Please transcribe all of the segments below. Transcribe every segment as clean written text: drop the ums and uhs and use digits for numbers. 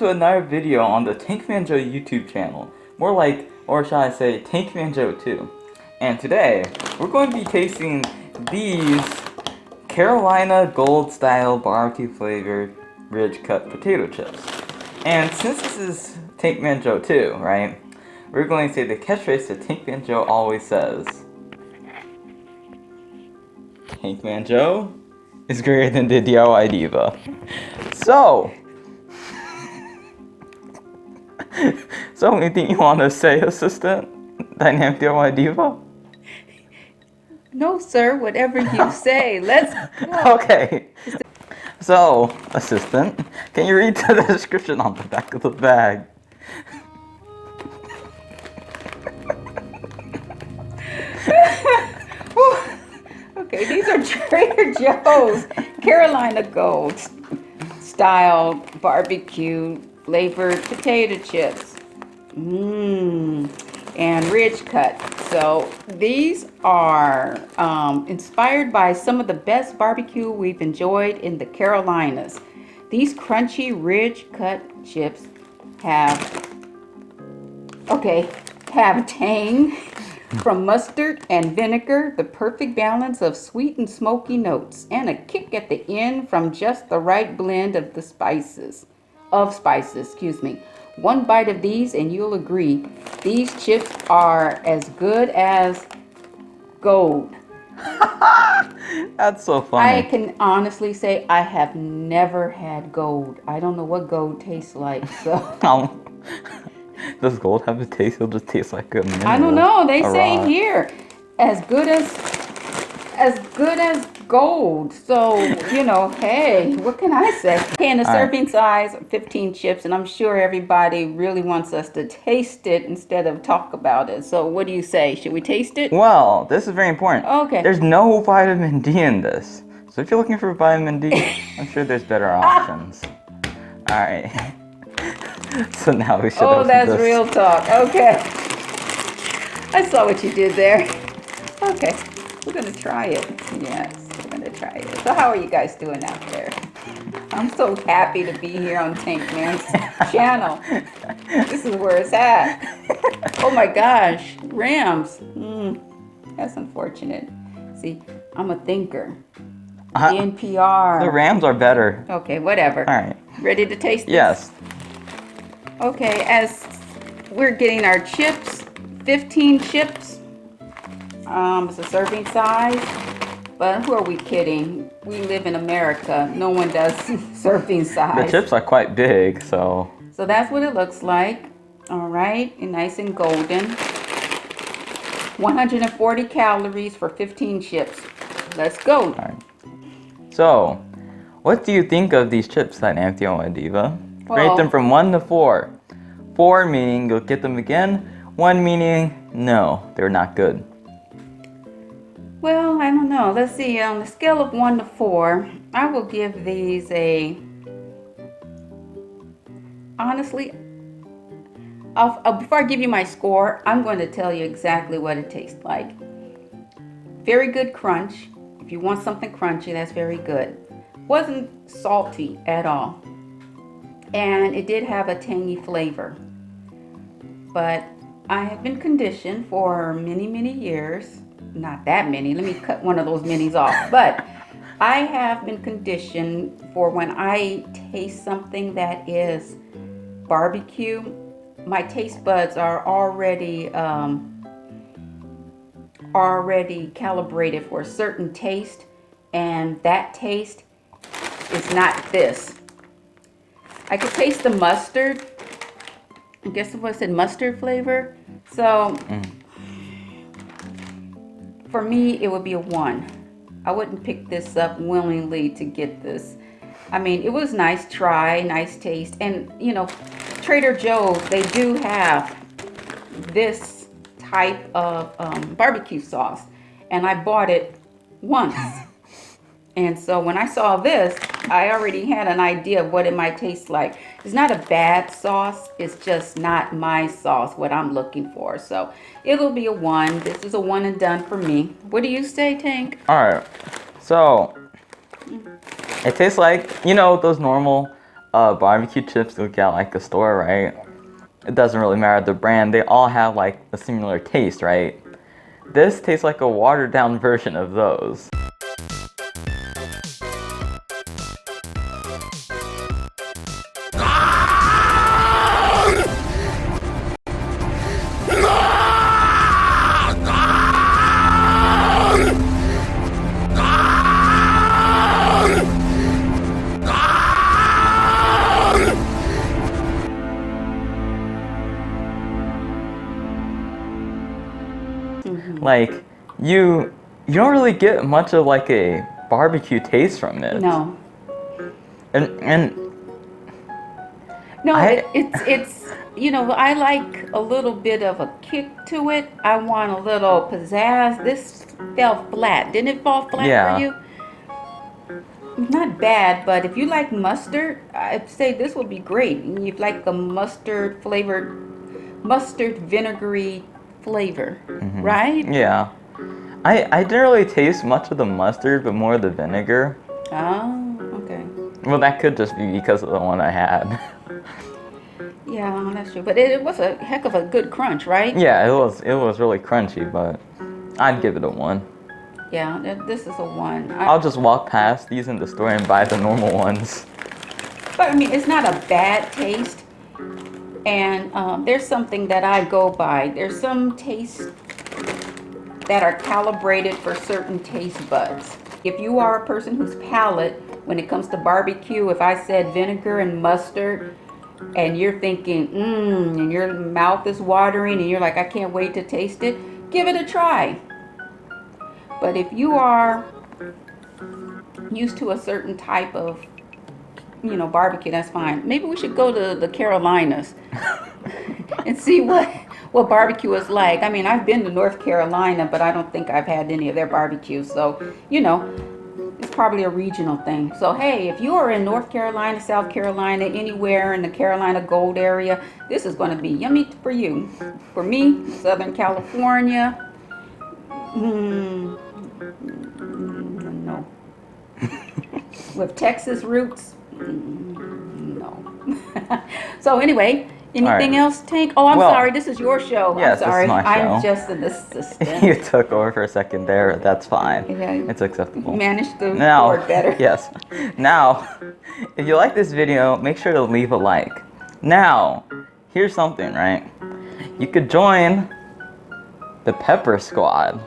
to another video on the TankManJoe YouTube channel. More like, or shall I say, TankManJoe 2. And today, we're going to be tasting these Carolina Gold style barbecue flavored ridge cut potato chips. And since this is TankManJoe 2, right, we're going to say the catchphrase that TankManJoe always says. TankManJoe is greater than the DIY Diva. So anything you want to say, assistant? Dynamic DIY Diva? No, sir, whatever you say. Let's go. Okay. So, assistant, can you read the description on the back of the bag? Okay, these are Trader Joe's Carolina Gold style barbecue flavored potato chips. And ridge cut. So these are inspired by some of the best barbecue we've enjoyed in the Carolinas. These crunchy ridge cut chips have tang from mustard and vinegar, the perfect balance of sweet and smoky notes, and a kick at the end from just the right blend of the spices. One bite of these and you'll agree, these chips are as good as gold. That's so funny. I can honestly say I have never had gold. I don't know what gold tastes like, so. Does gold have a taste? It'll just taste like a mineral. I don't know. They say rock. here, as good as gold. So, you know, hey, what can I say? Okay, in a serving size of 15 chips, and I'm sure everybody really wants us to taste it instead of talk about it. So what do you say? Should we taste it? Well, this is very important. Okay. There's no vitamin D in this. So if you're looking for vitamin D, I'm sure there's better options. Alright. So now we should Oh, open that's this. real talk. Okay. I saw what you did there. Okay. We're going to try it. Yes, we're going to try it. So how are you guys doing out there? I'm so happy to be here on TankMan's channel. This is where it's at. Oh my gosh. Rams. That's unfortunate. See, I'm a thinker. NPR. The Rams are better. Okay, whatever. All right. Ready to taste this? Yes. Okay, as we're getting our chips, 15 chips. It's a serving size, but who are we kidding? We live in America. No one does serving size. The chips are quite big, so. So that's what it looks like. All right, and nice and golden. 140 calories for 15 chips. Let's go. All right. So, what do you think of these chips, Dynamic DIY Diva? Rate them from 1 to 4. 4 meaning you'll get them again. 1 meaning no, they're not good. Well, I don't know. Let's see. On the scale of 1 to 4, I will give these a. Honestly, before I give you my score, I'm going to tell you exactly what it tastes like. Very good crunch. If you want something crunchy, that's very good. Wasn't salty at all. And it did have a tangy flavor. But I have been conditioned for many, many years. Not that many. Let me cut one of those minis off. But I have been conditioned for when I taste something that is barbecue, my taste buds are already calibrated for a certain taste, and that taste is not this. I could taste the mustard. I guess what said mustard flavor. So for me, it would be a 1. I wouldn't pick this up willingly to get this. I mean, it was nice try, nice taste. And, you know, Trader Joe's, they do have this type of barbecue sauce. And I bought it once. And so when I saw this, I already had an idea of what it might taste like. It's not a bad sauce. It's just not my sauce, what I'm looking for. So it'll be a 1. This is a 1 and done for me. What do you say, Tank? All right. So it tastes like, you know, those normal barbecue chips you get like the store, right? It doesn't really matter the brand. They all have like a similar taste, right? This tastes like a watered down version of those. Like, you don't really get much of like a barbecue taste from it. No. And No, it's you know, I like a little bit of a kick to it. I want a little pizzazz. This fell flat. Didn't it fall flat Yeah. for you? Not bad, but if you like mustard, I'd say this would be great. And you like the mustard vinegary flavor, right? yeah. I didn't really taste much of the mustard, but more of the vinegar. Oh, okay. Well, that could just be because of the one I had. Yeah, that's true. But it was a heck of a good crunch, right? Yeah, it was really crunchy, but I'd give it a 1. Yeah, this is a 1. I'll just walk past these in the store and buy the normal ones. But I mean, it's not a bad taste. And there's something that I go by. There's some tastes that are calibrated for certain taste buds. If you are a person whose palate, when it comes to barbecue, if I said vinegar and mustard, and you're thinking, and your mouth is watering, and you're like, I can't wait to taste it, give it a try. But if you are used to a certain type of, you know, barbecue, that's fine. Maybe we should go to the Carolinas and see what barbecue is like. I mean, I've been to North Carolina, but I don't think I've had any of their barbecue. So, you know, it's probably a regional thing. So, hey, if you are in North Carolina, South Carolina, anywhere in the Carolina Gold area, this is going to be yummy for you. For me, Southern California, no. With Texas roots, no. So anyway, anything else, Tank? Oh, I'm sorry. This is your show. Yes, I'm sorry. this is my show. I'm just an assistant. You took over for a second there. That's fine. Yeah, It's acceptable. managed to Now, record better. yes. Now, if you like this video, make sure to leave a like. Now, here's something, right? You could join the Pepper Squad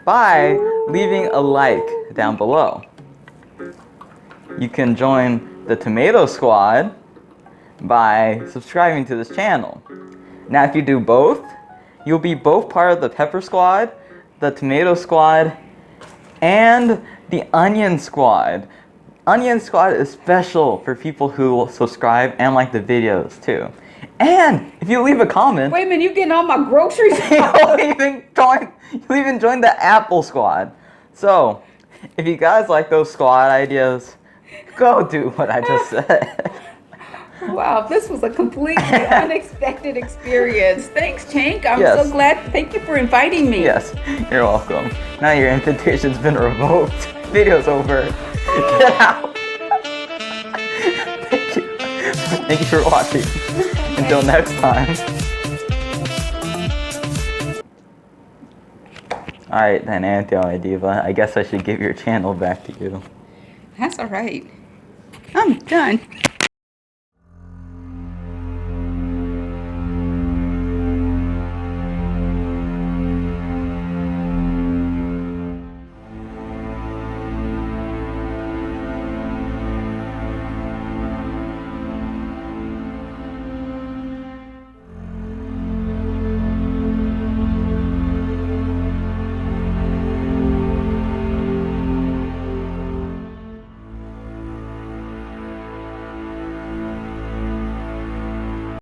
by leaving a like down below. You can join the Tomato Squad by subscribing to this channel. Now, if you do both, you'll be both part of the Pepper Squad, the Tomato Squad, and the Onion Squad. Onion Squad is special for people who will subscribe and like the videos too. And if you leave a comment, Wait a minute, you getting all my groceries? you'll even join the Apple Squad. So, if you guys like those squad ideas, go do what I just said. Wow, this was a completely unexpected experience. Thanks, Tank. I'm Yes. so glad. Thank you for inviting me. Yes, you're welcome. Now your invitation's been revoked. Video's over. Get out. Thank you. Thank you for watching. Until next time. Alright then, Antio Diva. I guess I should give your channel back to you. That's all right. I'm done.